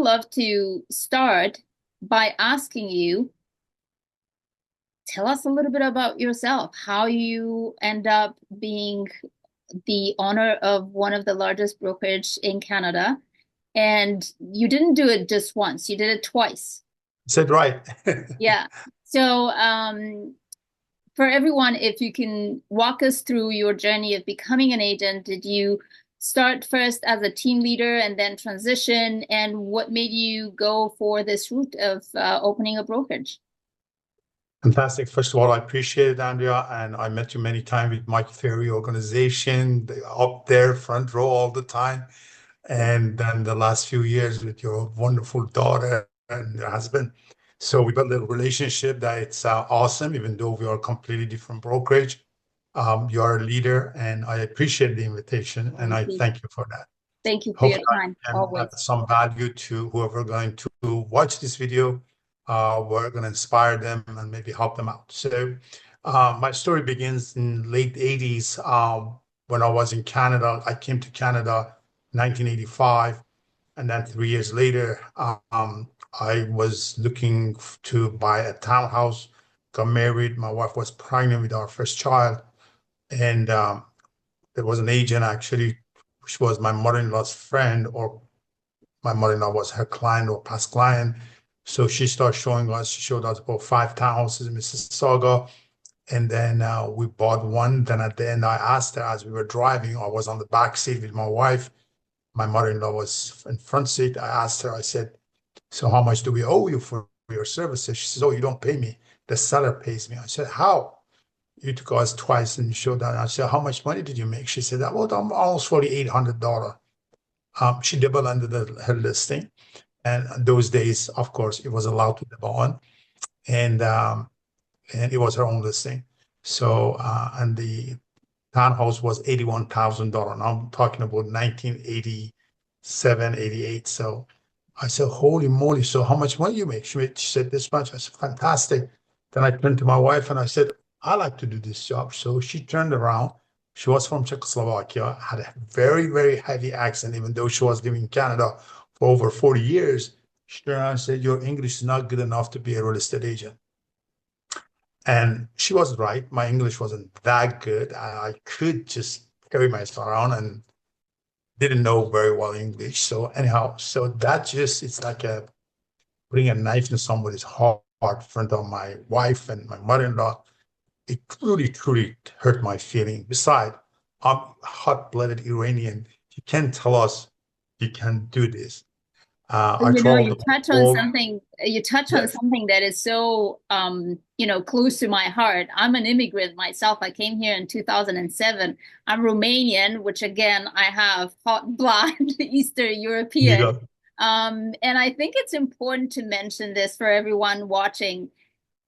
love to start by asking you, tell us a little bit about yourself, how you end up being the owner of one of the largest brokerage in Canada. And you didn't do it just once, you did it twice. Said right. Yeah. So, for everyone, if you can walk us through your journey of becoming an agent, did you start first as a team leader and then transition? And what made you go for this route of opening a brokerage? Fantastic. First of all, I appreciate it, Andrea. And I met you many times with Mike Ferry organization, up there, front row all the time. And then the last few years with your wonderful daughter and your husband. So we built a relationship that it's awesome, even though we are completely different brokerage. You are a leader, and I appreciate the invitation, and Thank I you. thank you for that. Thank you for your Hopefully, time, I can add always. some value to whoever going to watch this video. We're going to inspire them and maybe help them out. So, my story begins in late 80s. When I was in Canada, I came to Canada 1985, and then 3 years later, I was looking to buy a townhouse. Got married. My wife was pregnant with our first child, and there was an agent actually, which was my mother-in-law's friend, or my mother-in-law was her client or past client. So she started showing us, she showed us about 5 townhouses in Mississauga. And then we bought one. Then at the end, I asked her as we were driving, I was on the back seat with my wife. My mother-in-law was in front seat. I asked her, I said, so how much do we owe you for your services? She says, oh, you don't pay me. The seller pays me. I said, how? You took us twice and you showed that. I said, how much money did you make? She said, well, almost $4,800. She doubled under her listing. And those days, of course, it was allowed to double on. And it was her own listing. So, and the townhouse was $81,000. Now I'm talking about 1987, 88. So I said, holy moly. So how much money you make? She said, this much. I said, fantastic. Then I turned to my wife and I said, I like to do this job. So she turned around. She was from Czechoslovakia, had a very, very heavy accent, even though she was living in Canada for over 40 years. She turned around and said, your English is not good enough to be a real estate agent. And she was right. My English wasn't that good. I could just carry myself around and didn't know very well English. So anyhow, so that just, it's like putting a knife in somebody's heart in front of my wife and my mother-in-law. It truly, truly hurt my feeling. Besides, I'm hot-blooded Iranian. You can't tell us you can't do this. I You know, traveled you the touch on world. something, Yes, that is so, close to my heart. I'm an immigrant myself. I came here in 2007. I'm Romanian, which again, I have hot blood, Eastern you European. got And I think it's important to mention this for everyone watching.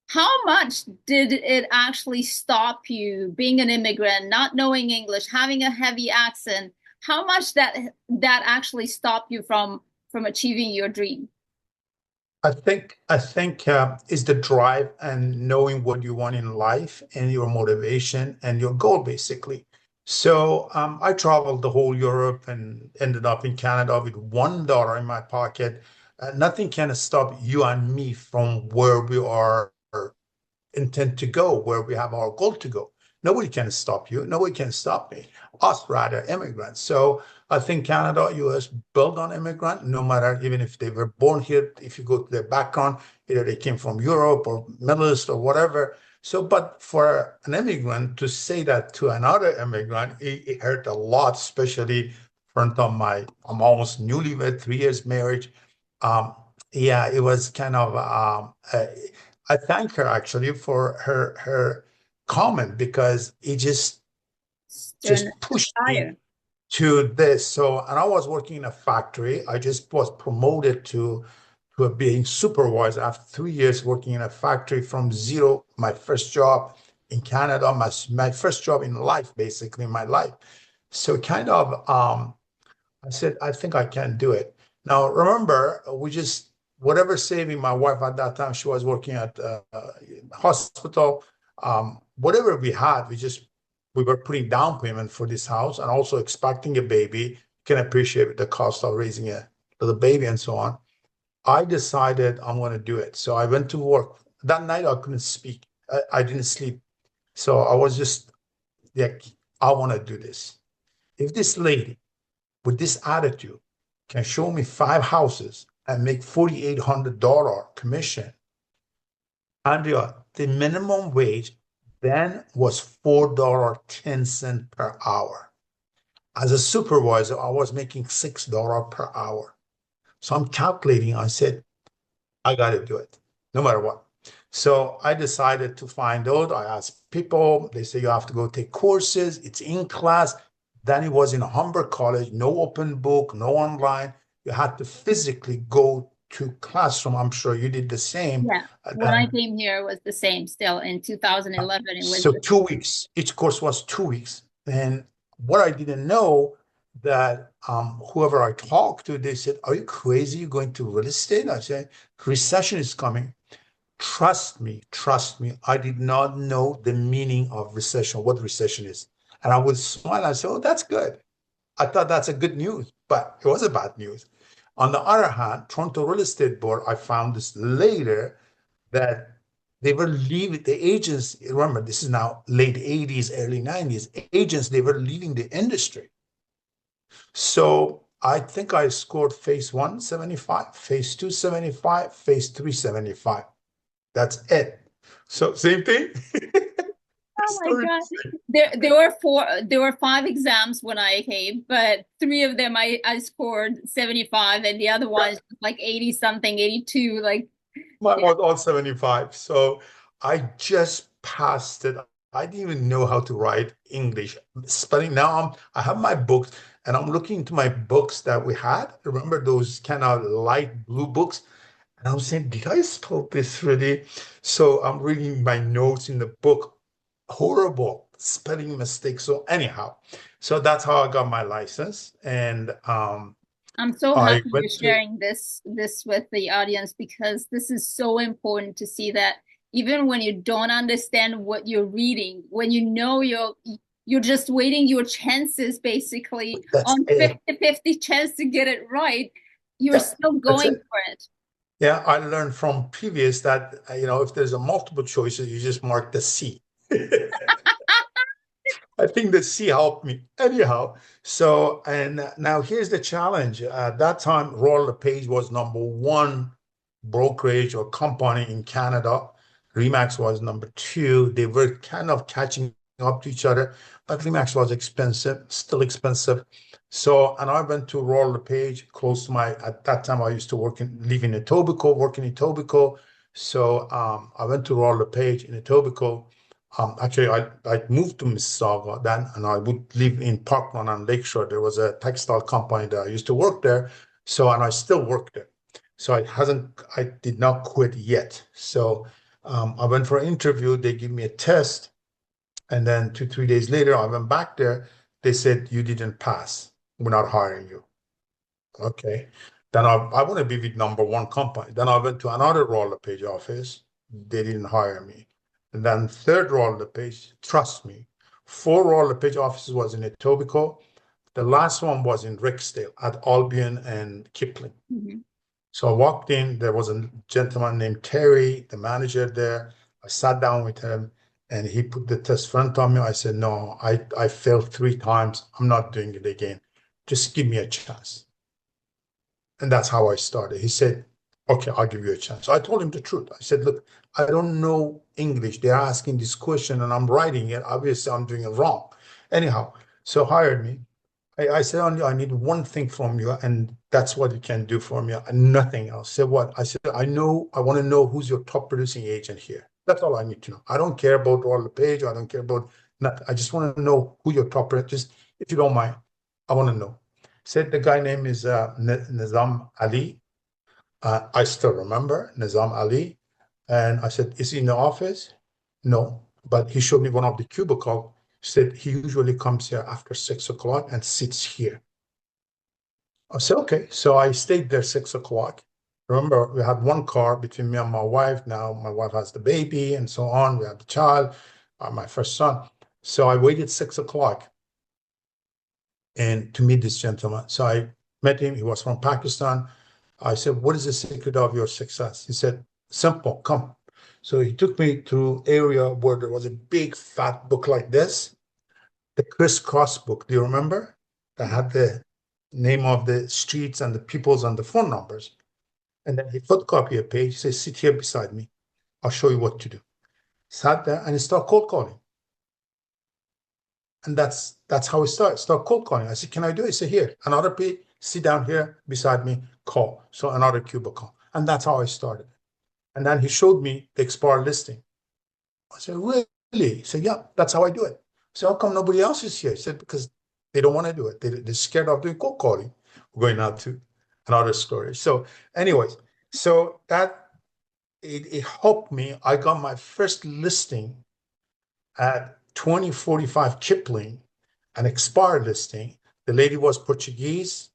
How much did it actually stop you being an immigrant, not knowing English, having a heavy accent? How much that actually stopped you from achieving your dream? I think is the drive and knowing what you want in life and your motivation and your goal, basically. So I traveled the whole Europe and ended up in Canada with $1 in my pocket. Nothing can stop you and me from where we are intend to go, where we have our goal to go. Nobody can stop you. Nobody can stop me. Us, rather, immigrants. So I think Canada, US built on immigrant, no matter even if they were born here, if you go to their background, either they came from Europe or Middle East or whatever. So, but for an immigrant to say that to another immigrant, it hurt a lot, especially in front of I'm almost newlywed, 3 years marriage. Um, yeah, it was kind of I thank her actually for her comment because it Stern just pushed me fire. to this. So, and I was working in a factory. I just was promoted to being supervisor after 3 years working in a factory from zero. My first job in Canada, my first job in life, basically in my life. So kind of I said, I think I can do it. Now, remember, we just, whatever saving my wife at that time, she was working at hospital. Whatever we had, we were putting down payment for this house and also expecting a baby. You can appreciate the cost of raising a little baby and so on. I decided I'm going to do it. So I went to work. That night I couldn't speak. I didn't sleep. So I was just like, I want to do this. If this lady with this attitude can show me 5 houses and make $4,800 commission, Andrea, the minimum wage then was $4.10 per hour. As a supervisor, I was making $6 per hour. So I'm calculating. I said, I got to do it, no matter what. So I decided to find out. I asked people. They say you have to go take courses. It's in class. Then it was in Humber College, no open book, no online. You had to physically go to classroom. I'm sure you did the same. Yeah. When I came here, it was the same still. In 2011, it was So the 2 weeks. Each course was 2 weeks. And what I didn't know that whoever I talked to, they said, "Are you crazy? You're going to real estate?" I said, "Recession is coming. Trust me, trust me. I did not know the meaning of recession, what recession is." And I would smile and say, "Oh, that's good." I thought that's a good news, but it was a bad news. On the other hand, Toronto Real Estate Board, I found this later that they were leaving the agents. Remember, this is now late 80s, early 90s. Agents, they were leaving the industry. So I think I scored phase one, 75, phase two, 75, phase three, 75. That's it. So same thing. Oh my Story. God. There were 5 exams when I came, but 3 of them I scored 75 and the other Yeah, ones like 80 something, 82. Like, mine was all 75. So I just passed it. I didn't even know how to write English spelling. Now I have my books and I'm looking into my books that we had. Remember those kind of light blue books? And I'm saying, did I spell this really? So I'm reading my notes in the book. Horrible spelling mistakes. So anyhow, so that's how I got my license. And I'm so I happy you're went to, sharing this with the audience because this is so important to see that even when you don't understand what you're reading, when you know you're just waiting your chances basically that's on it. 50-50 chance to get it right, you're Yeah, still that's going it. for it. Yeah, I learned from previous that, if there's a multiple choices, you just mark the C. I think the C helped me anyhow. So, and now here's the challenge. At that time, Royal LePage was number one brokerage or company in Canada. Remax was number two. They were kind of catching up to each other, but Remax was expensive, still expensive. So, and I went to Royal LePage, close to at that time, I used to live in Etobicoke, working in Etobicoke. So, I went to Royal LePage in Etobicoke. Actually, I moved to Mississauga then, and I would live in Parkland on Lakeshore. There was a textile company that I used to work there. So, and I still work there. So I did not quit yet. So I went for an interview. They give me a test. And then 2, 3 days later, I went back there. They said, you didn't pass. We're not hiring you. Okay. Then I want to be with number one company. Then I went to another Royal LePage office. They didn't hire me. And then third Royal LePage, trust me, 4 Royal LePage offices was in Etobicoke. The last one was in Rixdale at Albion and Kipling. Mhm. So I walked in, there was a gentleman named Terry, the manager there. I sat down with him and he put the test in front of me. I said, no, I failed 3 times. I'm not doing it again. Just give me a chance. And that's how I started. He said, okay, I'll give you a chance. So I told him the truth. I said, look, I don't know English. They're asking this question and I'm writing it. Obviously, I'm doing it wrong. Anyhow, so hired me. I said, only I need one thing from you, and that's what you can do for me, and nothing else. Said what? I said, I want to know who's your top producing agent here. That's all I need to know. I don't care about Royal LePage. I don't care about nothing. I just want to know who your top, just if you don't mind, I want to know. Said the guy name is Nizam Ali. I still remember Nizam Ali. And I said, is he in the office? No, but he showed me one of the cubicle. Said he usually comes here after 6 o'clock and sits here. I said, okay. So I stayed there 6 o'clock. Remember, we had one car between me and my wife. Now my wife has the baby and so on. We have the child, my first son. So I waited 6 o'clock and to meet this gentleman. So I met him. He was from Pakistan. I said, what is the secret of your success? He said, simple, come. So he took me to area where there was a big fat book like this, the crisscross book. Do you remember? That had the name of the streets and the peoples and the phone numbers. And then he photocopy a page. He says, sit here beside me. I'll show you what to do. Sat there and he started cold calling. And that's how it started. Start cold calling. I said, can I do it? He said, here, another page, sit down here beside me, call. So another cubicle. And that's how I started. And then he showed me the expired listing. I said, really? He said, yeah, that's how I do it. So how come nobody else is here? He said, because they don't want to do it. They're scared of doing cold calling. We're going out to another story. So anyways, so that it helped me. I got my first listing at 2045 Kipling, an expired listing. The lady was Portuguese,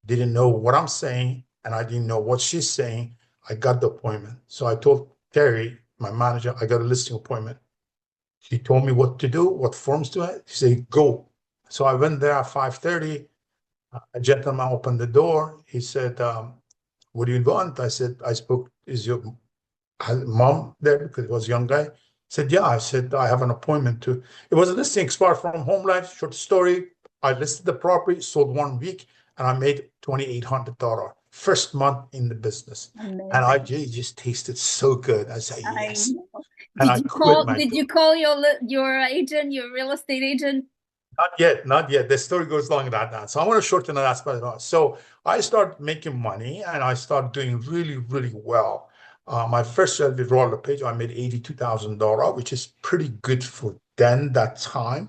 didn't know what I'm saying, and I didn't know what she's saying. I got the appointment. So I told Terry, my manager, I got a listing appointment. He told me what to do, what forms to it. He said, go. So I went there at 5:30. A gentleman opened the door. He said, what do you want? I said, I spoke, is your mom there? Because it was a young guy. He said, yeah. I said, I have an appointment to. It was a listing expired from Home Life, short story. I listed the property, sold 1 week, and I made $2,800 first month in the business. Amazing. And I just tasted so good. I said, I yes. know. And I quit my Did job. you call your agent, your real estate agent? Not yet, not yet. The story goes along that now. So I want to shorten that aspect. So I start making money and I start doing really, really well. My first year with Royal LePage, I made $82,000, which is pretty good for then that time.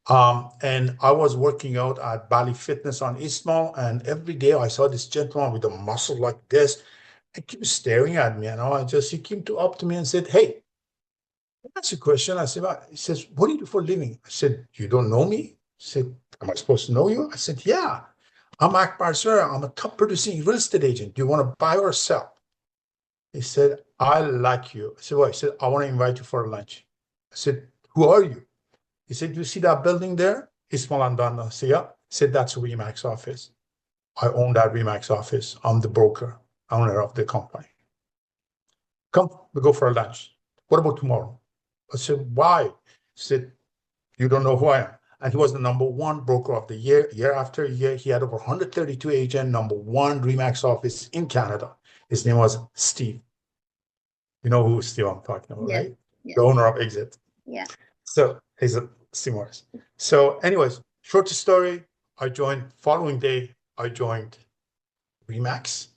And I was working out at Bali Fitness on East Mall, and every day I saw this gentleman with a muscle like this. He kept staring at me, and he came up to me and said, "Hey, that's a question." I said, he says, what do you do for a living? I said, you don't know me? He said, am I supposed to know you? I said, yeah, I'm Akbar Sir. I'm a top producing real estate agent. Do you want to buy or sell? He said, I like you. I said, what? He said, I want to invite you for lunch. I said, who are you? He said, you see that building there? Ismail Andana. I said, yeah. He said, that's Remax office. I own that Remax office. I'm the broker, owner of the company. Come, we go for a lunch. What about tomorrow? I said, why? He said, you don't know who I am. And he was the number one broker of the year. Year after year, he had over 132 agents, number one Remax office in Canada. His name was Steve. You know who Steve I'm talking about, Yes, right? yes. The owner of Exit. Yeah. So he's a Steve Morris. So anyways, short story, following day, I joined Remax.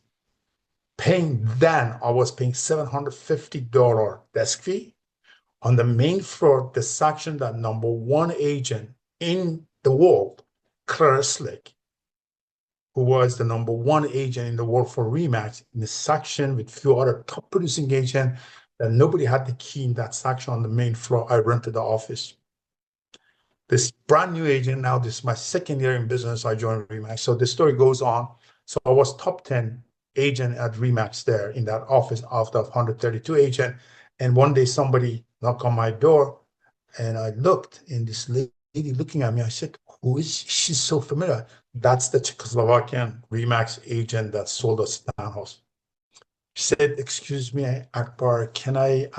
I was paying $750 desk fee. On the main floor, the section that number one agent in the world, Clara Slick, who was the number one agent in the world for Remax, in the section with few other top producing agents, that nobody had the key in that section on the main floor. I rented the office. This brand new agent, now this is my second year in business, I joined Remax. So the story goes on. So I was top 10 agent at Remax there in that office out of 132 agent. And one day somebody knocked on my door and I looked, and this lady looking at me, I said, who is she? She's so familiar. That's the Czechoslovakian Remax agent that sold us townhouse. She said, excuse me, Akbar, can I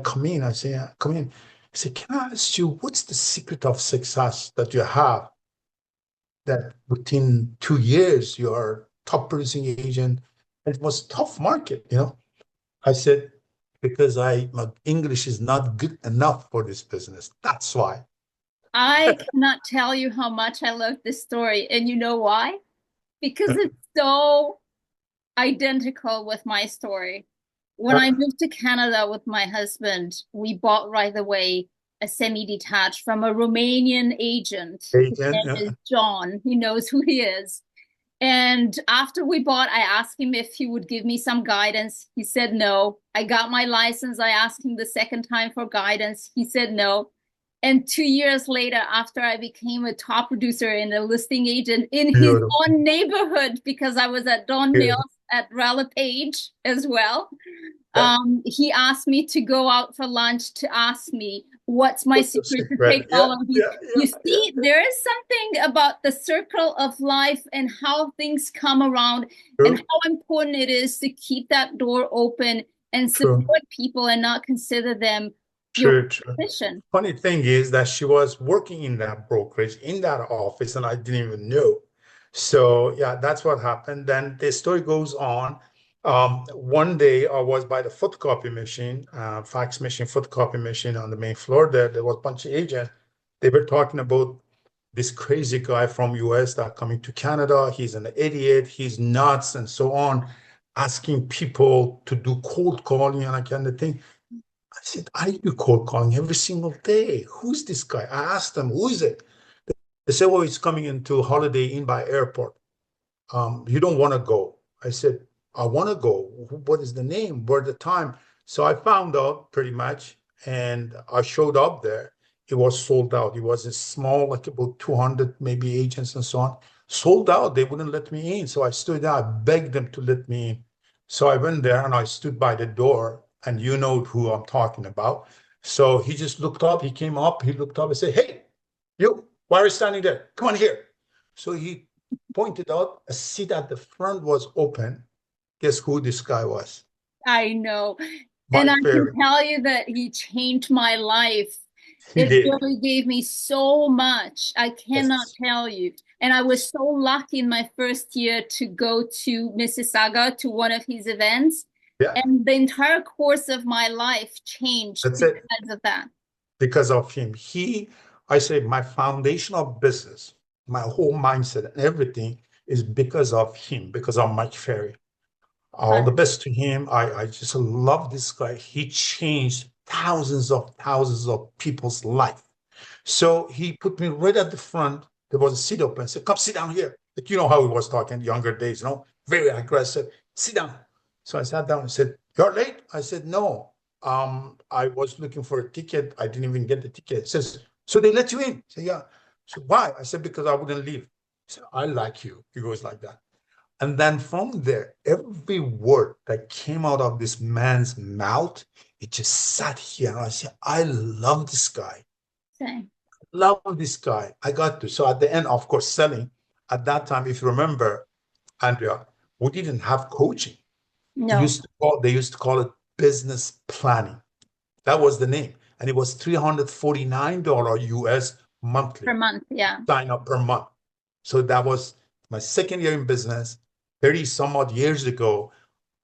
come in? I say, yeah, come in. I said, can I ask you, what's the secret of success that you have that within 2 years you're top producing agent? And it was a tough market, I said, because my English is not good enough for this business. That's why. I cannot tell you how much I love this story. And you know why? Because it's so identical with my story. When I moved to Canada with my husband, we bought right away a semi-detached from a Romanian agent. His Agent, name is John. He knows who he is. And after we bought, I asked him if he would give me some guidance. He said no. I got my license. I asked him the second time for guidance. He said no. And 2 years later, after I became a top producer and a listing agent in his beautiful, own neighborhood, because I was at Don Mills beautiful. at Rella Page as well. Yeah. He asked me to go out for lunch to ask me what's my What's the secret to secret? take Yeah, all of these. yeah, You yeah, yeah, see, there is something about the circle of life and how things come around and true, how important it is to keep that door open and true, support people and not consider them your true, true. competition. Funny thing is that she was working in that brokerage, in that office, and I didn't even know. So yeah, that's what happened. Then the story goes on. One day I was by the photocopy machine, fax machine, photocopy machine on the main floor there. There was a bunch of agents. They were talking about this crazy guy from US that coming to Canada. He's an idiot. He's nuts and so on, asking people to do cold calling and I kind of thing. I said, I do cold calling every single day. Who's this guy? I asked them, who is it? They said, well, he's coming into Holiday Inn by airport. You don't want to go. I said, I want to go. What is the name? Where the time? So I found out pretty much, and I showed up there. It was sold out. It was a small, like about 200 maybe agents and so on. Sold out. They wouldn't let me in. So I stood there. I begged them to let me in. So I went there and I stood by the door, and you know who I'm talking about. So he just looked up. He came up. He looked up and said, hey, you, why are you standing there? Come on here. So he pointed out a seat at the front was open. Guess who this guy was? I know. And I Mike can Ferry. tell you that he changed my life. He It did. really gave me so much. I cannot Yes. tell you. And I was so lucky in my first year to go to Mississauga to one of his events. Yeah, And the entire course of my life changed that's it. because of that. Because of him. I say my foundation of business, my whole mindset and everything is because of him, because of Mike Ferry. All the best to him. I just love this guy. He changed thousands of people's life. So he put me right at the front. There was a seat open. I said, come sit down here. Like, you know how he was talking younger days, very aggressive. Sit down. So I sat down and said, you're late? I said, no. I was looking for a ticket. I didn't even get the ticket. It says, so they let you in? I said, yeah. So why? I said, because I wouldn't leave. He said, I like you. He goes like that. And then from there, every word that came out of this man's mouth, it just sat here. And I said, I love this guy. Same. Love this guy. I got to. So at the end, of course, selling, at that time, if you remember, Andrea, we didn't have coaching. No, They used to call it business planning. That was the name. And it was $349 US per monthly month. Yeah. sign up per month. So that was my second year in business. 30 some odd years ago,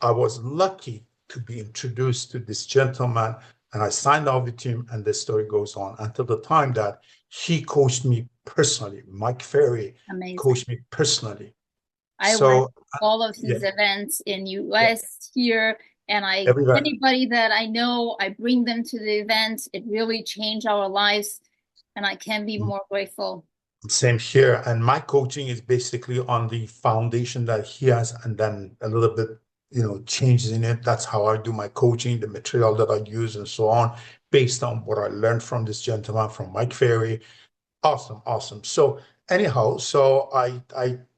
I was lucky to be introduced to this gentleman and I signed off with him and the story goes on until the time that he coached me personally. Mike Ferry Amazing. coached me personally. I went So to all of yeah, his events in yeah, US here, and everywhere. anybody that I know, I bring them to the events. It really changed our lives, and I can't be more grateful. Same here. And my coaching is basically on the foundation that he has, and then a little bit, changes in it. That's how I do my coaching, the material that I use, and so on, based on what I learned from this gentleman, from Mike Ferry. Awesome, awesome. So anyhow, so I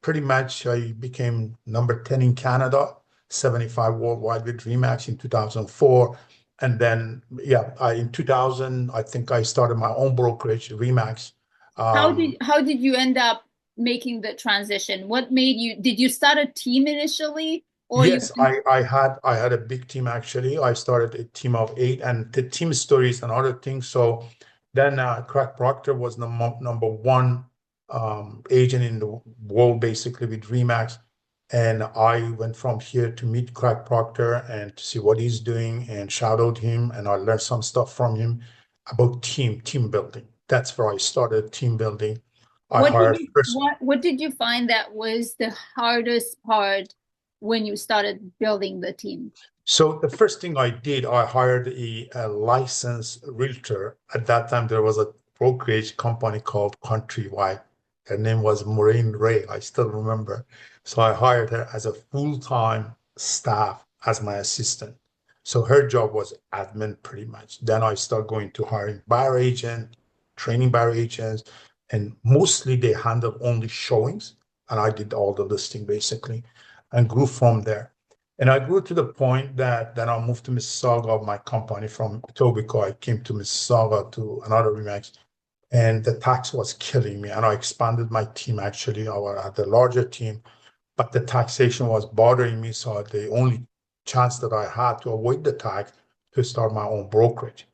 pretty much I became number 10 in Canada, 75 worldwide with Remax in 2004. And then yeah, in 2000, I think I started my own brokerage, Remax. How did you end up making the transition? What made you, did you start a team initially, or you? Yes, I had a big team actually. I started a team of 8, and the team stories and other things. So then Craig Proctor was the number one agent in the world, basically with Remax. And I went from here to meet Craig Proctor and to see what he's doing and shout out him. And I learned some stuff from him about team building. That's where I started team building. I hired first. What did you find that was the hardest part when you started building the team? So the first thing I did, I hired a licensed realtor. At that time, there was a brokerage company called Countrywide. Her name was Maureen Ray. I still remember. So I hired her as a full-time staff as my assistant. So her job was admin pretty much. Then I started going to hiring buyer agent, training buyer agents, and mostly they handled only showings. And I did all the listing basically and grew from there. And I grew to the point that then I moved to Mississauga of my company from Etobicoke. I came to Mississauga to another Remax, and the tax was killing me. And I expanded my team actually. I had a larger team, but the taxation was bothering me. So the only chance that I had to avoid the tax to start my own brokerage.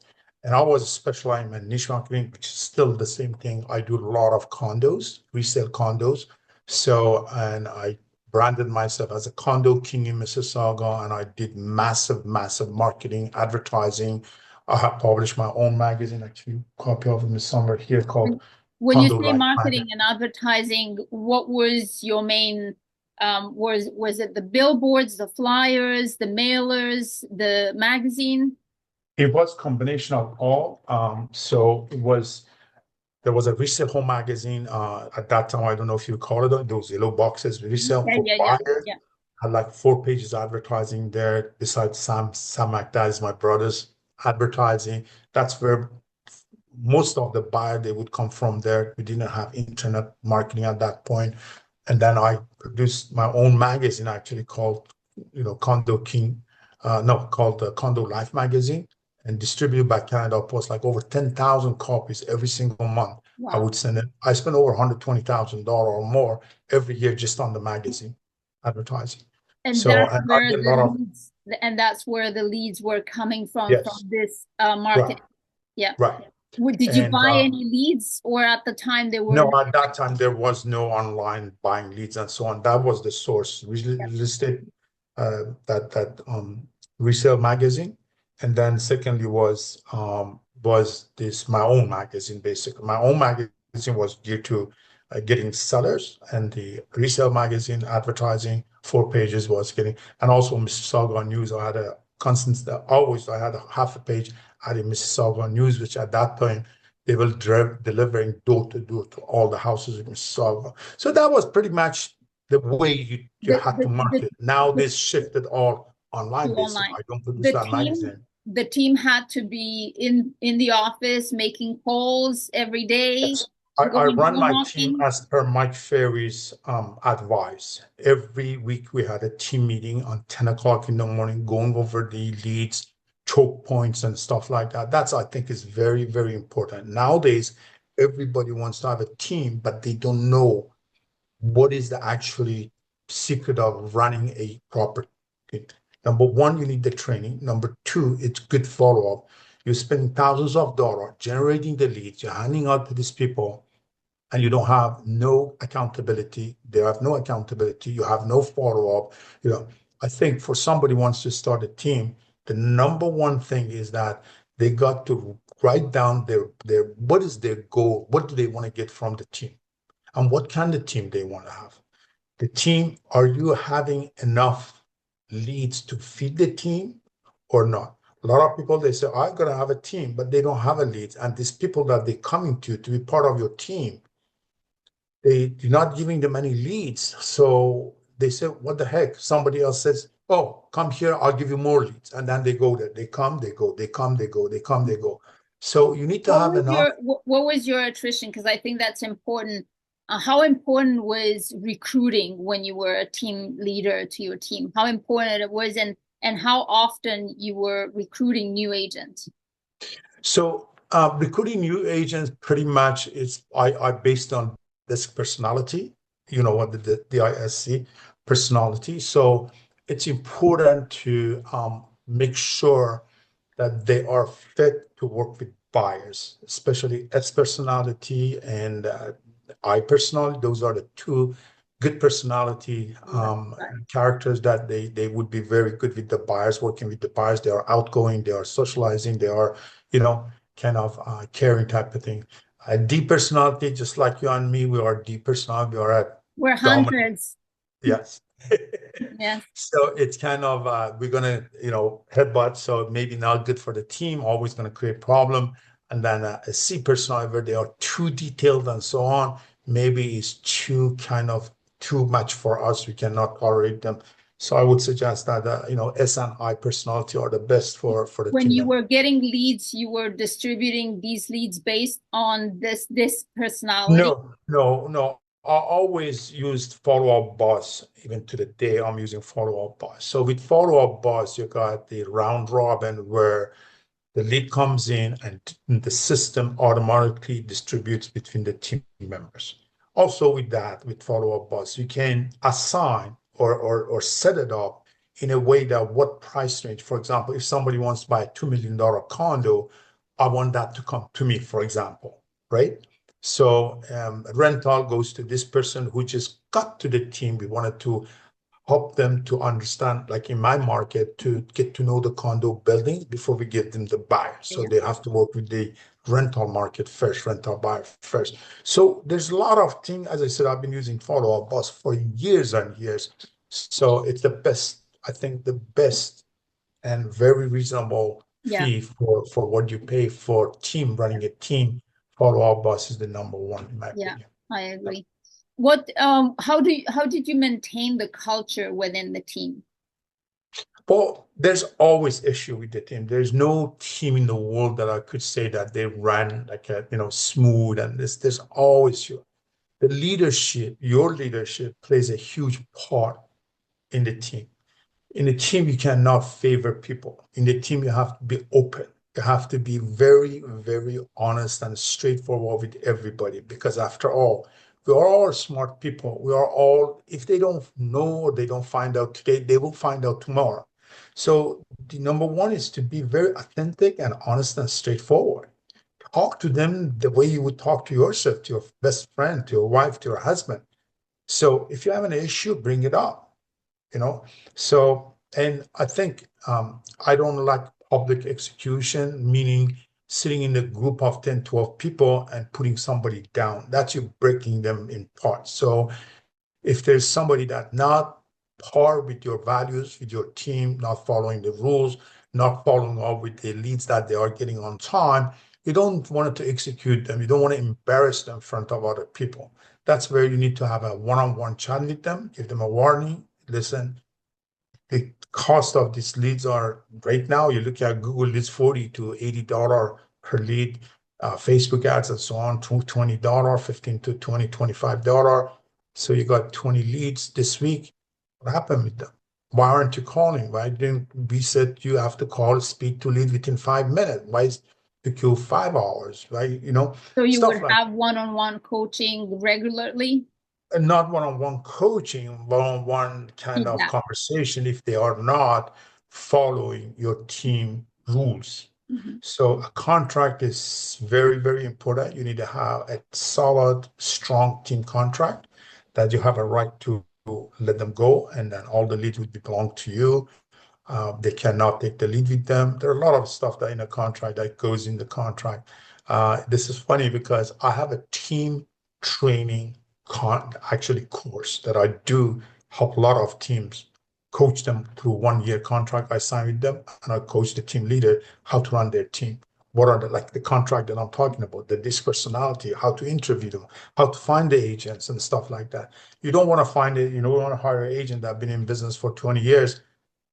And I was specializing in niche marketing, which is still the same thing. I do a lot of condos, resale condos. So, and I branded myself as a condo king in Mississauga, and I did massive, massive marketing, advertising. I have published my own magazine, actually, copy of it is somewhere here called When you Condo say Life marketing Magazine. and advertising, what was your main, was it the billboards, the flyers, the mailers, the magazine? It was combination of all. So it was there was a resale home magazine at that time. I don't know if you call it those yellow boxes, resale Yeah, for yeah, yeah, buyers. yeah. Had like 4 pages advertising there. Besides Sam McDad is my brother's advertising. That's where most of the buyer they would come from there. We didn't have internet marketing at that point. And then I produced my own magazine actually called, Condo King, no, called the Condo Life magazine and distributed by Canada Post, like over 10,000 copies every single month. I Wow. would send it. I spent over $120,000 or more every year just on the magazine advertising. And So, that's and I where did a the lot of, leads, and that's where the leads were coming from yes, this right, marketing. Yeah. right. Did you And buy any leads, or at the time there were no, no? at that time, there was no online buying leads and so on. That was the source, real estate, that resale magazine. And then secondly was this my own magazine, basically. My own magazine was geared to getting sellers, and the resale magazine advertising 4 pages was getting, and also Mississauga News. I had a constant, always I had a half a page at the Mississauga News, which at that point they will delivering door to door to all the houses in Mississauga. So that was pretty much the way you the had to the the, market. Now the this shifted all to online, basically. online. I don't produce The that team, magazine. the team had to be in the office making calls every day, Yes. I going run door my team knocking. as per Mike Ferry's advice. Every week we had a team meeting on 10 o'clock in the morning, going over the leads, choke points, and stuff like that. That's, I think, is very, very important. Nowadays, everybody wants to have a team, but they don't know what is the actually secret of running a proper team. Number one, you need the training. Number two, it's good follow-up. You're spending thousands of dollars generating the leads, you're handing out to these people, and you don't have no accountability. They have no accountability. You have no follow-up. I think for somebody who wants to start a team, the number one thing is that they got to write down their what is their goal, what do they want to get from the team, and what kind of team they want to have. The team, are you having enough leads to feed the team or not? A lot of people, they say, I'm going to have a team, but they don't have a lead. And these people that they're coming to be part of your team, you're not giving them any leads. So they say, what the heck? Somebody else says, oh, come here, I'll give you more leads. And then they go there. They come, they go, they come, they go, they come, they go. So you need to have enough. What was your attrition? Because I think that's important. How important was recruiting when you were a team leader to your team? How important it was, and how often you were recruiting new agents? So recruiting new agents pretty much is I based on this personality, what the DISC personality. So it's important to make sure that they are fit to work with buyers, especially S personality and I personality. Those are the two good personality Right. characters that they would be very good with the buyers, working with the buyers. They are outgoing, they are socializing, they are, kind of caring type of thing. A deep personality, just like you and me, we are deep personality. We are at We're dominant. hunters. Yes. Yes. So it's kind of we're gonna, headbutt. So maybe not good for the team. Always gonna create problem. And then a C personality where they are too detailed and so on. Maybe it's too much for us. We cannot tolerate them. So I would suggest that S and I personality are the best for the When team you member. were getting leads, you were distributing these leads based on this personality. No, no, no. always used Follow Up Boss, even to the day I'm using Follow Up Boss. So with Follow Up Boss, you got the round robin where the lead comes in and the system automatically distributes between the team members. Also with that, with Follow Up Boss, you can assign or set it up in a way that what price range, for example, if somebody wants to buy a $2 million condo, I want that to come to me, for example, right? So rental goes to this person who just got to the team. We wanted to help them to understand, like in my market, to get to know the condo buildings before we give them the buyer. So Yeah. they have to work with the rental market first, rental buyer first. So there's a lot of things. As I said, I've been using Follow Up Boss for years and years. So it's the best, I think the best and very reasonable Yeah. fee for what you pay for team running a team. Follow Up Boss is the number one in my Yeah, opinion. I agree. How did you maintain the culture within the team? But there's always issue with the team. There's no team in the world that I could say that they ran like a smooth and there's always you. The leadership, your leadership plays a huge part in the team. In the team, you cannot favor people. In the team, you have to be open. You have to be very, very honest and straightforward with everybody because after all, we are all smart people. We are all, if they don't know or they don't find out today, they will find out tomorrow. So the number one is to be very authentic and honest and straightforward. Talk to them the way you would talk to yourself, to your best friend, to your wife, to your husband. So if you have an issue, bring it up, you know. So, and I think I don't like public execution, meaning sitting in a group of 10, 12 people and putting somebody down. That's you breaking them in parts. So if there's somebody that not par with your values, with your team, not following the rules, not following up with the leads that they are getting on time, you don't want to execute them. You don't want to embarrass them in front of other people. That's where you need to have a one-on-one chat with them, give them a warning. Listen, the cost of these leads are right now, you look at Google leads, $40 to $80 per lead, Facebook ads and so on, $20, 15 to 20, $25. So you got 20 leads this week. What happened with them? Why aren't you calling? Why didn't we said you have to call, speak to lead within 5 minutes? Why is took you 5 hours? Right? So you Stuff would like have one-on-one coaching regularly? not one-on-one coaching, one-on-one kind of Feedback. conversation if they are not following your team rules. Mhm. So a contract is very, very important. You need to have a solid, strong team contract that you have a right to let them go, and then all the leads would belong to you. They cannot take the lead with them. There are a lot of stuff that in a contract that goes in the contract. This is funny because I have a team training actually course that I do help a lot of teams coach them through 1 year contract I sign with them, and I coach the team leader how to run their team. What are the contract that I'm talking about, the disc personality, how to interview them, how to find the agents and stuff like that. You don't want to find it, you don't want to hire an agent that's been in business for 20 years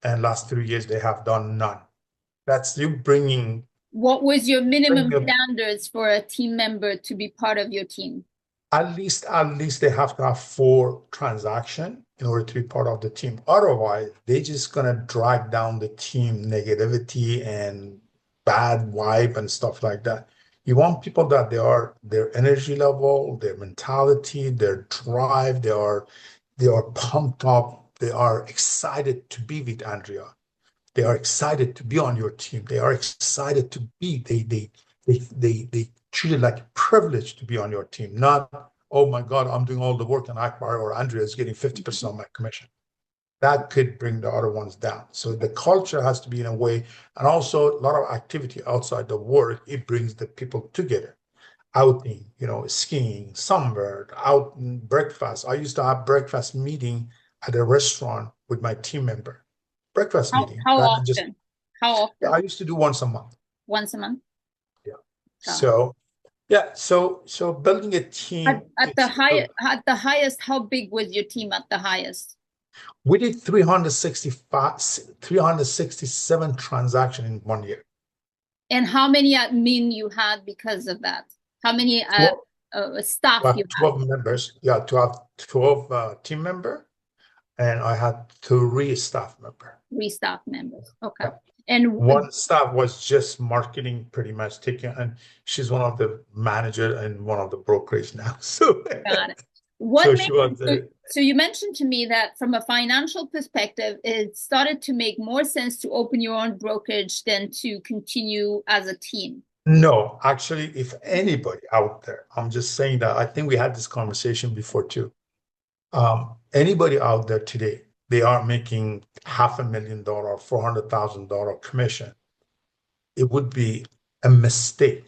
and last 3 years they have done none. That's you What was your minimum bringing standards for a team member to be part of your team? at least they have to have 4 transactions in order to be part of the team. Otherwise, they're just gonna drag down the team negativity and bad vibe and stuff like that. You want people that their energy level, their mentality, their drive, they are pumped up, they are excited to be with Andrea. They are excited to be on your team. They are excited to be. They treat it like a privilege to be on your team. Not, oh my God, I'm doing all the work and Akbar or Andrea is getting 50% of my commission. That could bring the other ones down. So the culture has to be in a way, and also a lot of activity outside the work. It brings the people together. Outing, skiing, sunburn, out breakfast. I used to have breakfast meeting at a restaurant with my team member breakfast How meeting how rather than just often? How yeah, often? I used to do once a month. Once a month? Yeah. Got it. So yeah, so building a At, team at the is high at the highest, how big was your team at the highest? we did 367 transactions in 1 year. And how many admin you had because of that? How many Well, staff you have? 12 members. Yeah, to have 12 team member, and I had 3 staff member. 3 staff members. Okay. Yeah. And One staff was just marketing, pretty much taking, and she's one of the manager and one of the brokerage now. So got it. so she was So you mentioned to me that from a financial perspective, it started to make more sense to open your own brokerage than to continue as a team. No, actually, if anybody out there, I'm just saying that I think we had this conversation before too. Anybody out there today, they are making $500,000, $400,000 commission. It would be a mistake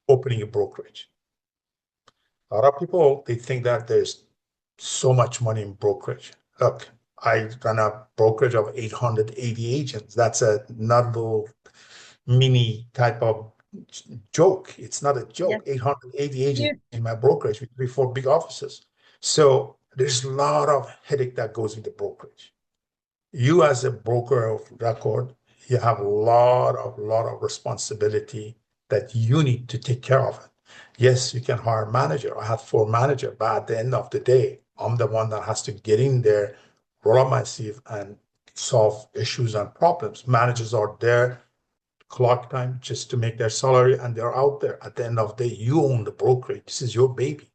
opening a brokerage. A lot of people, they think that there's so much money in brokerage. Look, I run a brokerage of 880 agents. That's a not little mini type of joke. It's not a joke. Yeah. 880 agents in my brokerage with 3, 4 big offices. So there's a lot of headache that goes with the brokerage. You as a broker of record, you have a lot of responsibility that you need to take care of it. Yes, you can hire a manager. I have 4 managers, but at the end of the day, I'm the one that has to get in there, roll up my sleeve, and solve issues and problems. Managers are there, clock time, just to make their salary, and they're out there. At the end of the day, you own the brokerage. This is your baby.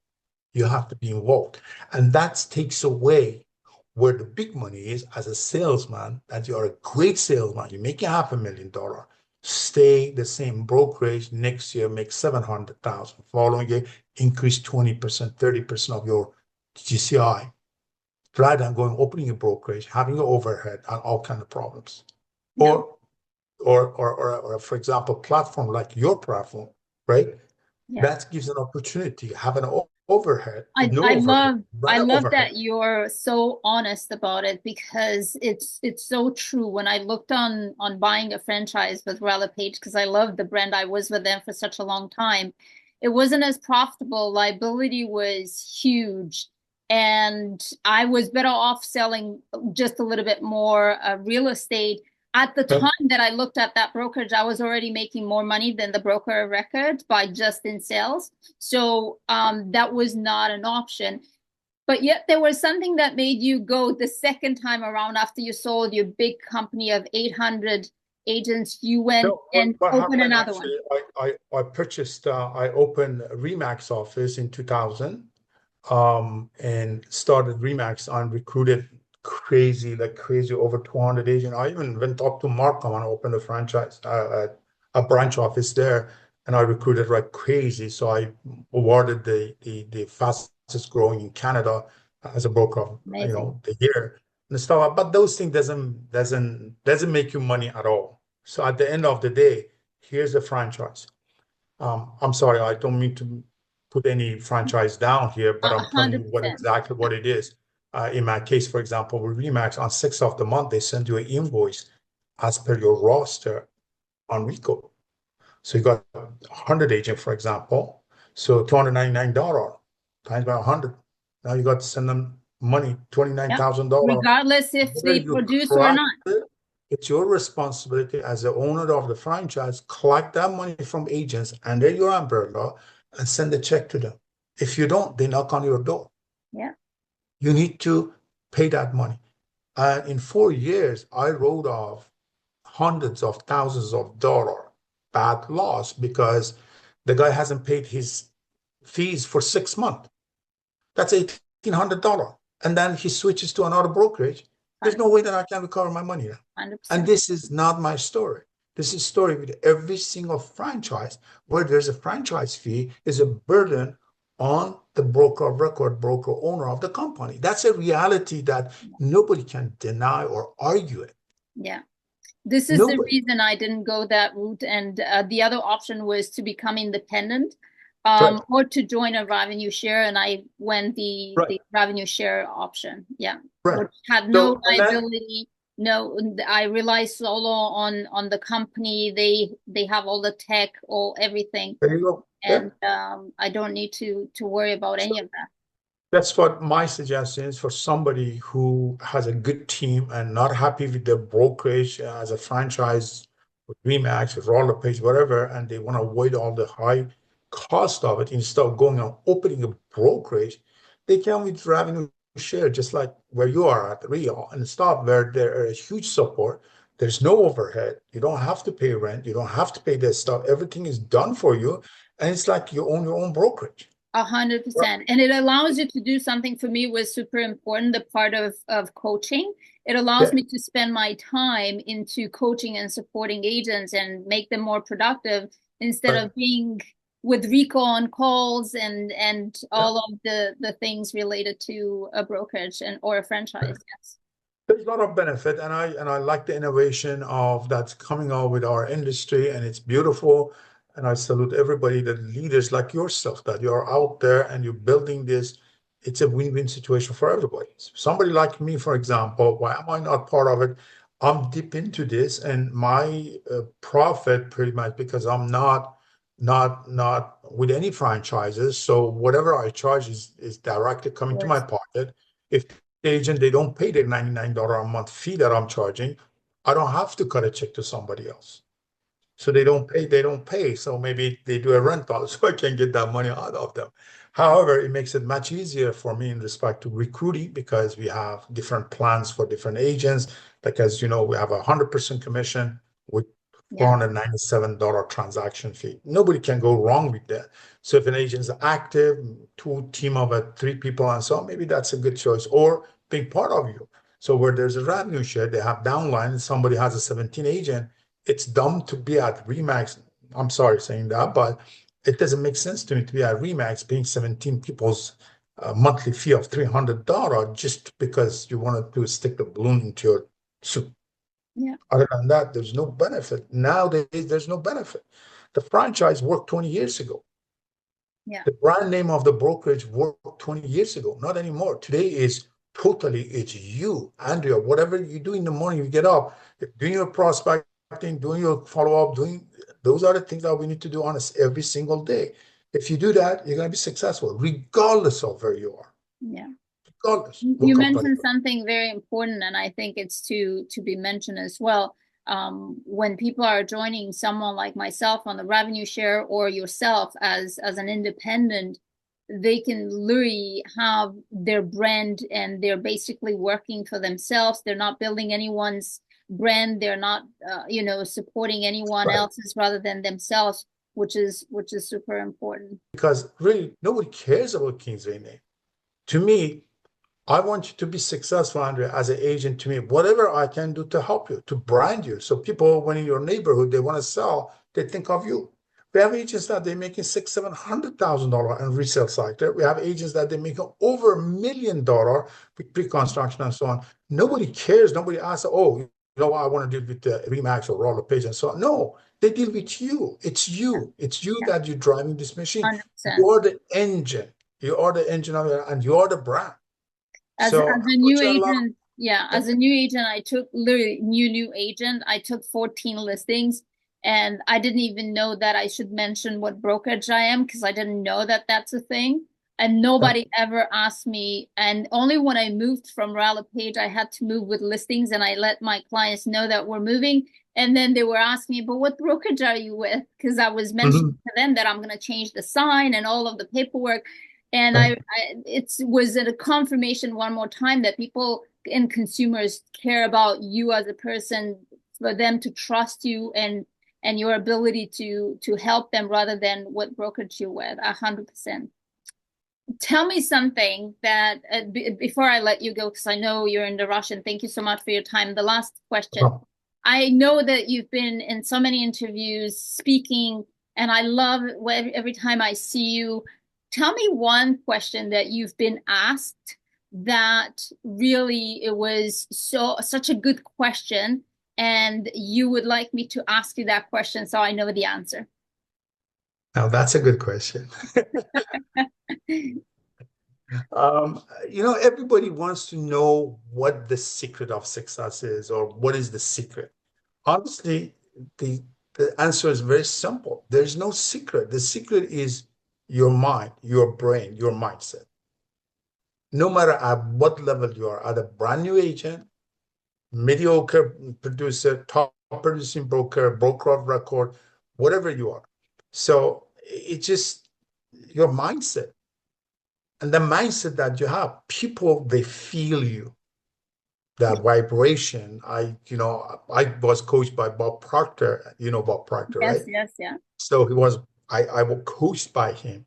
You have to be involved. And that takes away where the big money is as a salesman, that you're a great salesman. You're making $500,000. Stay the same brokerage. Next year, make $700,000. Following year, increase 20%, 30% of your GCI. Rather than opening a brokerage, having an overhead, and all kinds of problems. No. Or for example, platform like your platform, right? Yeah. That gives an opportunity, have an overhead. I love that you're so honest about it, because it's so true. When I looked on buying a franchise with RelaPage, because I love the brand, I was with them for such a long time, it wasn't as profitable. Liability was huge, and I was better off selling just a little bit more real estate. At the time that I looked at that brokerage, I was already making more money than the broker of record by just in sales. So that was not an option. But yet there was something that made you go the second time around after you sold your big company of 800 agents. You went and opened another one. I purchased, I opened a RE/MAX office in 2000 and started RE/MAX and recruited crazy over 200 agents. I even went up to Markham and opened a franchise, a branch office there, and I recruited like crazy. So I awarded the fastest growing in Canada as a broker of the year and stuff. But those things doesn't make you money at all. So at the end of the day, here's the franchise. I'm sorry, I don't mean to put any franchise down here, but I'm telling you exactly what it is. In my case, for example, with RE/MAX, on 6th of the month, they send you an invoice as per your roster on Rico. So you got 100 agents, for example. So $299 times by 100. Now you got to send them money, $29,000. Regardless if they produce or not. It's your responsibility as the owner of the franchise, collect that money from agents under your umbrella and send a check to them. If you don't, they knock on your door. Yeah. You need to pay that money. And in 4 years, I wrote off hundreds of thousands of dollars bad loss because the guy hasn't paid his fees for 6 months. That's $1,800. And then he switches to another brokerage. There's no way that I can recover my money. 100%. And this is not my story. This is a story with every single franchise where there's a franchise fee is a burden on the broker of record, broker owner of the company. That's a reality that nobody can deny or argue it. Yeah. This is the reason I didn't go that route. And the other option was to become independent or to join a revenue share. And I went the revenue share option. Yeah. Right. Which had no liability. No, I rely solo on the company. They have all the tech, everything. There you go. And I don't need to worry about any of that. That's what my suggestion is for somebody who has a good team and not happy with their brokerage as a franchise with RE/MAX, with RelaPage, whatever, and they want to avoid all the high cost of it, instead of going and opening a brokerage, they come with revenue share, just like where you are at Rio and stuff, where there is huge support. There's no overhead. You don't have to pay rent. You don't have to pay this stuff. Everything is done for you. And it's like you own your own brokerage. 100%. And it allows you to do something for me was super important, the part of coaching. It allows Yeah, me to spend my time into coaching and supporting agents and make them more productive instead right. of being with Rico on calls and Yeah. all of the things related to a brokerage and or a franchise. Yes. There's a lot of benefit, and I like the innovation of that's coming out with our industry, and it's beautiful. And I salute everybody, the leaders like yourself, that you're out there and you're building this. It's a win-win situation for everybody. Somebody like me, for example, why am I not part of it? I'm deep into this, and my profit pretty much because I'm not with any franchises. So whatever I charge is directly coming to my Yes. pocket. If agent, they don't pay the $99 a month fee that I'm charging, I don't have to cut a check to somebody else. So they don't pay. So maybe they do a rental so I can get that money out of them. However, it makes it much easier for me in respect to recruiting because we have different plans for different agents. Like, as you know, we have 100% commission with Yeah. $497 transaction fee. Nobody can go wrong with that. So if an agent is active, two team of three people and so on, maybe that's a good choice. Or being part of you. So where there's a revenue share, they have downline, somebody has a 17 agent, it's dumb to be at Remax. I'm sorry saying that, but it doesn't make sense to me to be at Remax paying 17 people's monthly fee of $300 just because you wanted to stick the balloon into your soup. Yeah. Other than that, there's no benefit. Nowadays, there's no benefit. The franchise worked 20 years ago. Yeah. The brand name of the brokerage worked 20 years ago, not anymore. Today is totally, it's you, Andrea, whatever you do in the morning, you get up, doing your prospecting, doing your follow-up, doing, those are the things that we need to do on us every single day. If you do that, you're going to be successful, regardless of where you are, Yeah. regardless what You company mentioned you're something very important, and I think it's to be mentioned as well. When people are joining someone like myself on the revenue share or yourself as an independent, they can literally have their brand and they're basically working for themselves. They're not building anyone's brand. They're not, supporting anyone right. else's rather than themselves, which is super important. Because really, nobody cares about Kingsway name. To me, I want you to be successful, Andrea, as an agent to me, whatever I can do to help you, to brand you. So people, when in your neighborhood, they want to sell, they think of you. We have agents that they're making six, $700,000 in resale cycle. We have agents that they're making over $1 million with pre-construction and so on. Nobody cares. Nobody asks, oh, you know what, I want to deal with Remax or Roller Page and so on. No, they deal with you. It's you. It's you Yeah, that you're driving this machine. You 100%. are the engine. You are the engine of it, and you are the brand. As So a put new you a lot agent, yeah, as a new agent, I took literally new agent. I took 14 listings, and I didn't even know that I should mention what brokerage I am because I didn't know that that's a thing. And of, nobody ever asked me. And only when I moved from Rala Page, I had to move with listings, and I let my clients know that we're moving. And then they were asking me, but what brokerage are you with? Because I was mentioning Mhm. to them that I'm going to change the sign and all of the paperwork. And Right. it was a confirmation one more time that people and consumers care about you as a person, for them to trust you and your ability to help them rather than what brokerage you're with. 100%. Tell me something that before I let you go, because I know you're in the rush, and thank you so much for your time. The last question. Well, I know that you've been in so many interviews speaking, and I love every time I see you. Tell me one question that you've been asked that really it was such a good question, and you would like me to ask you that question so I know the answer. now that's a good question. Um, everybody wants to know what the secret of success is or what is the secret. Honestly, the answer is very simple. There's no secret. The secret is your mind, your brain, your mindset. No matter at what level you are, either brand new agent, mediocre producer, top producing broker, broker of record, whatever you are. So it's just your mindset. And the mindset that you have, people, they feel you, that vibration. I was coached by Bob Proctor. You know Bob Proctor, Yes, right? yes, yeah. So I was coached by him.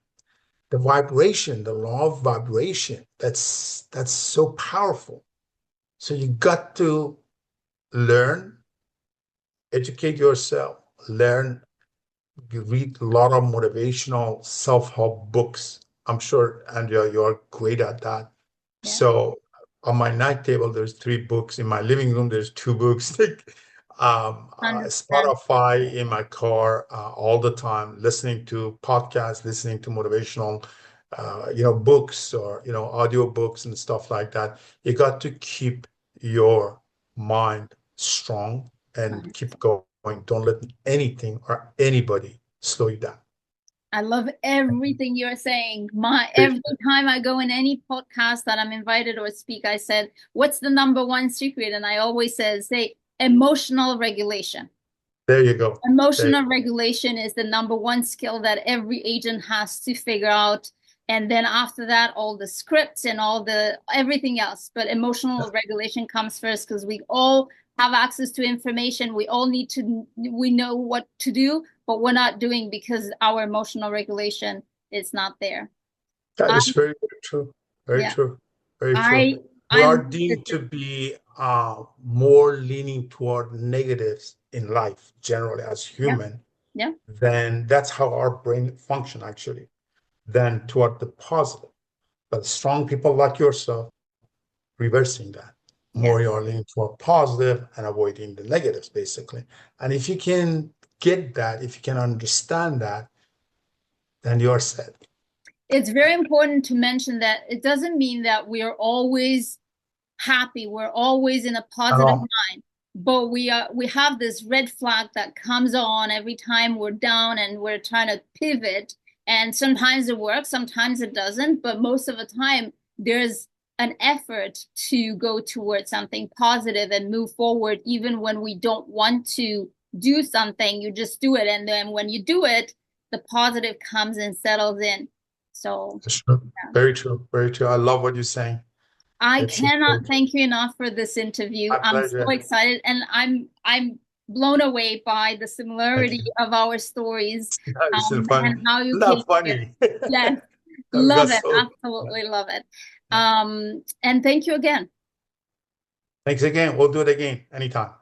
The vibration, the law of vibration, that's so powerful. So you got to learn, educate yourself, learn. You read a lot of motivational self-help books. I'm sure, Andrea, you're great at that. Yeah. So on my night table, there's 3 books. In my living room, there's 2 books. Understand. Spotify in my car all the time, listening to podcasts, listening to motivational, books or, audio books and stuff like that. You got to keep your mind strong and keep going. Don't let anything or anybody slow you down. I love everything you're saying. Every time I go in any podcast that I'm invited or speak, I said, "What's the number one secret?" And I always say emotional regulation. There you go. Emotional regulation is the number one skill that every agent has to figure out. And then after that, all the scripts and all the everything else. But emotional regulation comes first because we all have access to information. We all we know what to do, but we're not doing because our emotional regulation is not there. That I, is very, very true. Very yeah, true. Very true. I We I are love deemed this. to be more leaning toward negatives in life, generally as Yeah, human, yeah, then that's how our brain function actually, than toward the positive. But strong people like yourself, reversing that. yeah. More you're leaning toward positive and avoiding the negatives, basically. And if you can get that, if you can understand that, then you're set. It's very important to mention that it doesn't mean that we are always happy, we're always in a positive Um, mind, but we have this red flag that comes on every time we're down and we're trying to pivot, and sometimes it works, sometimes it doesn't, but most of the time there's an effort to go towards something positive and move forward even when we don't want to do something. You just do it, and then when you do it, the positive comes and settles in. So that's true. yeah. Very true. Very true. I love what you're saying. I It's very cannot true. thank you enough for this interview. My I'm so pleasure. excited, and I'm blown away by the Thank similarity you. of our stories, It's fun. and how you came Not here. funny. Yes, We got love it, so. absolutely love it. And thank you again. Thanks again. We'll do it again anytime.